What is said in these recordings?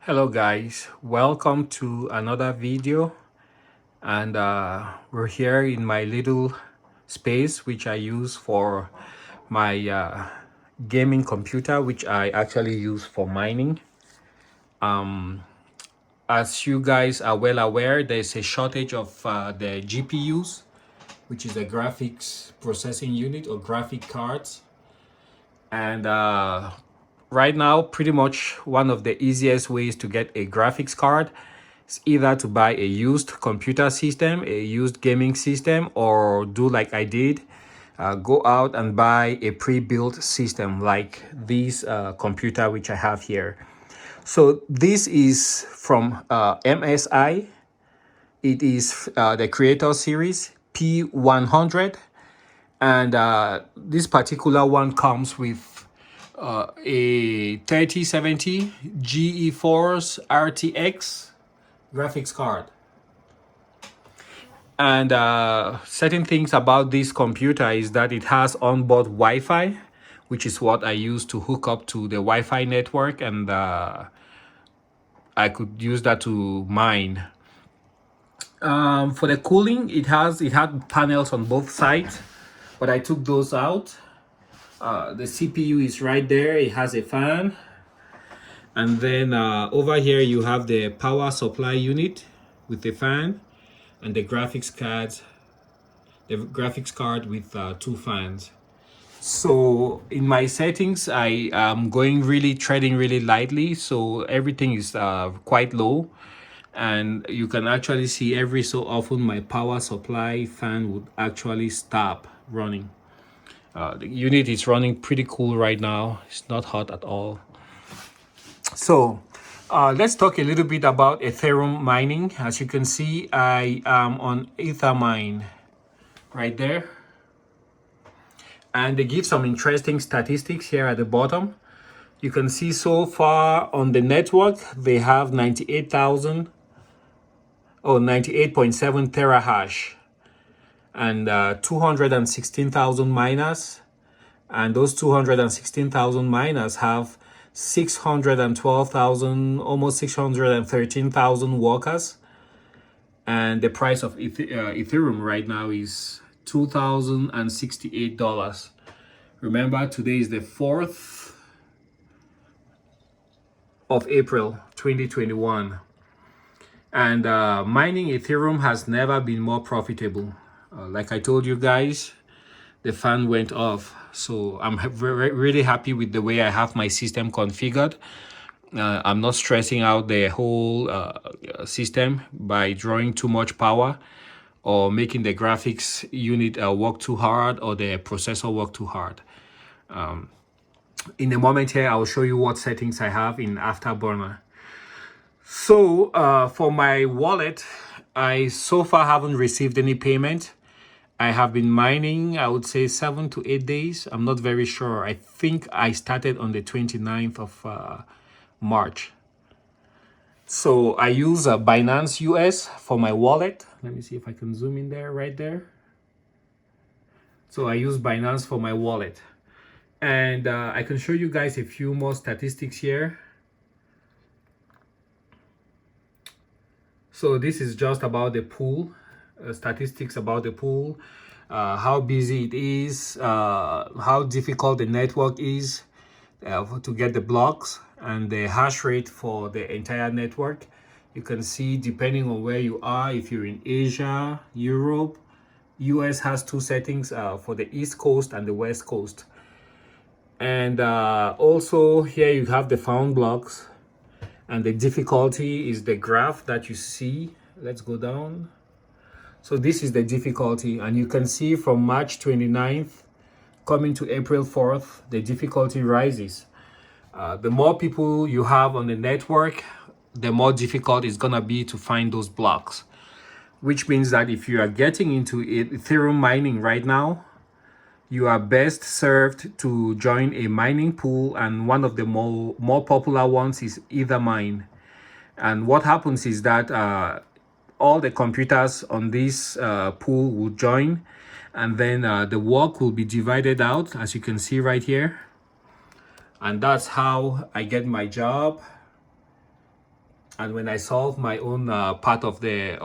Hello guys, welcome to another video, and we're here in my little space which I use for my gaming computer, which I actually use for mining. As you guys are well aware, there's a shortage of the GPUs, which is a graphics processing unit or graphic cards. And right now, pretty much one of the easiest ways to get a graphics card is either to buy a used computer system, a used gaming system, or do like I did, go out and buy a pre-built system like this computer which I have here. So this is from MSI. It is the Creator Series P100, and this particular one comes with a 3070 GeForce RTX graphics card. And certain things about this computer is that it has onboard Wi-Fi, which is what I use to hook up to the Wi-Fi network, and I could use that to mine. For the cooling, it had panels on both sides, but I took those out. The CPU is right there. It has a fan, and then over here you have the power supply unit with the fan, and the graphics card with two fans. So in my settings, I am treading really lightly, so everything is quite low, and you can actually see every so often my power supply fan would actually stop running. The unit is running pretty cool right now. It's not hot at all. So let's talk a little bit about Ethereum mining. As you can see, I am on Ethermine right there. And they give some interesting statistics here at the bottom. You can see so far on the network, they have 98,000 or 98.7 terahash and 216,000 miners. And those 216,000 miners have 612,000, almost 613,000 workers. And the price of Ethereum right now is $2,068. Remember, today is the 4th of April 2021. And mining Ethereum has never been more profitable. Like I told you guys, the fan went off. So I'm really happy with the way I have my system configured. I'm not stressing out the whole system by drawing too much power or making the graphics unit work too hard or the processor work too hard. In a moment here, I'll show you what settings I have in Afterburner. So for my wallet, I so far haven't received any payment. I have been mining, I would say 7 to 8 days. I'm not very sure. I think I started on the 29th of March. So I use Binance US for my wallet. Let me see if I can zoom in there, right there. So I use Binance for my wallet. And I can show you guys a few more statistics here. So this is just about the pool, statistics about the pool, how busy it is, how difficult the network is to get the blocks, and the hash rate for the entire network. You can see, depending on where you are, if you're in Asia, Europe, US has two settings for the East Coast and the West Coast. And also here you have the found blocks, and the difficulty is the graph that you see. Let's go down. So this is the difficulty, and you can see from March 29th coming to April 4th, the difficulty rises. The more people you have on the network, the more difficult it's gonna be to find those blocks, which means that if you are getting into Ethereum mining right now, you are best served to join a mining pool, and one of the more popular ones is Ethermine. And what happens is that all the computers on this pool will join, and then the work will be divided out, as you can see right here. And that's how I get my job. And when I solve my own part of the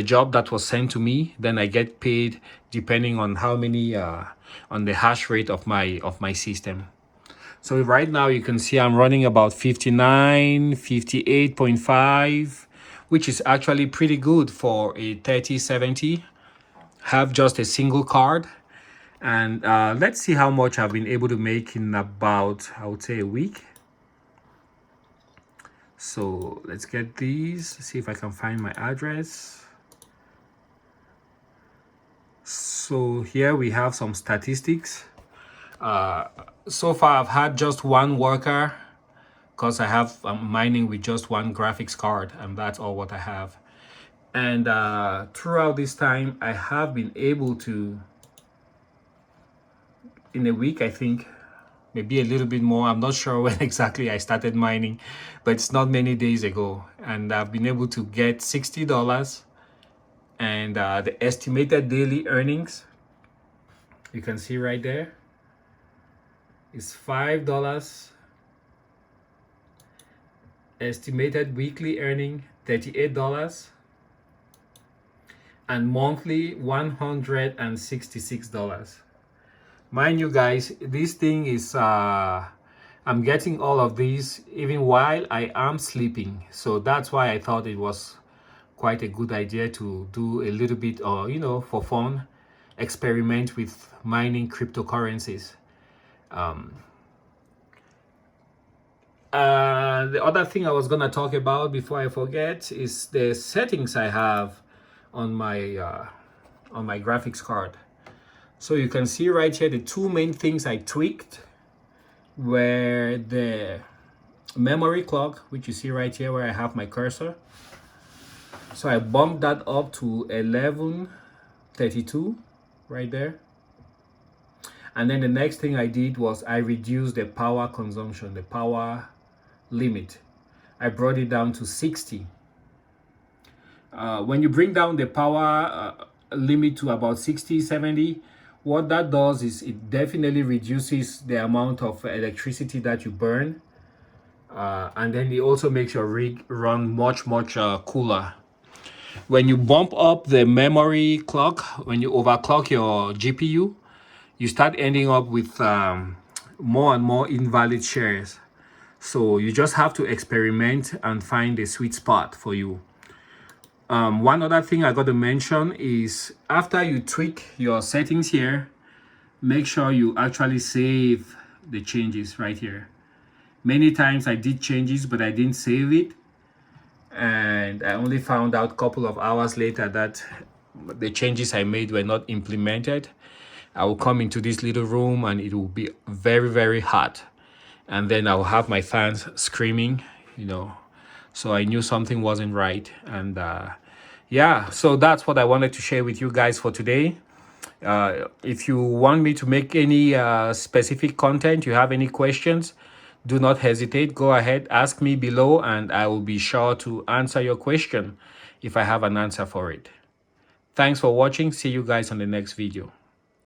job that was sent to me, then I get paid depending on how many on the hash rate of my system. So right now you can see I'm running about 59, 58.5, which is actually pretty good for a 3070. Have just a single card. And let's see how much I've been able to make in about, I would say, a week. So let's get these, see if I can find my address. So here we have some statistics. So far I've had just one worker because I'm mining with just one graphics card, and that's all what I have. And throughout this time I have been able to, in a week, I think maybe a little bit more, I'm not sure when exactly I started mining, but it's not many days ago, and I've been able to get $60. And the estimated daily earnings, you can see right there, is $5. Estimated weekly earning $38, and monthly $166. Mind you guys, this thing is I'm getting all of these even while I am sleeping, so that's why I thought it was quite a good idea to do a little bit, or for fun, experiment with mining cryptocurrencies. The other thing I was gonna talk about before I forget is the settings I have on my graphics card. So you can see right here the two main things I tweaked were the memory clock, which you see right here where I have my cursor. So I bumped that up to 1132 right there. And then the next thing I did was I reduced the power consumption, the power limit. I brought it down to 60. When you bring down the power limit to about 60, 70, what that does is it definitely reduces the amount of electricity that you burn. And then it also makes your rig run much cooler. When you bump up the memory clock, when you overclock your GPU, you start ending up with more and more invalid shares. So you just have to experiment and find a sweet spot for you. One other thing I got to mention is after you tweak your settings here, make sure you actually save the changes right here. Many times I did changes, but I didn't save it. And I only found out a couple of hours later that the changes I made were not implemented. I will come into this little room and it will be very hot. And then I'll have my fans screaming, So I knew something wasn't right. And yeah, so that's what I wanted to share with you guys for today. If you want me to make any specific content, you have any questions, do not hesitate. Go ahead, ask me below, and I will be sure to answer your question if I have an answer for it. Thanks for watching. See you guys on the next video.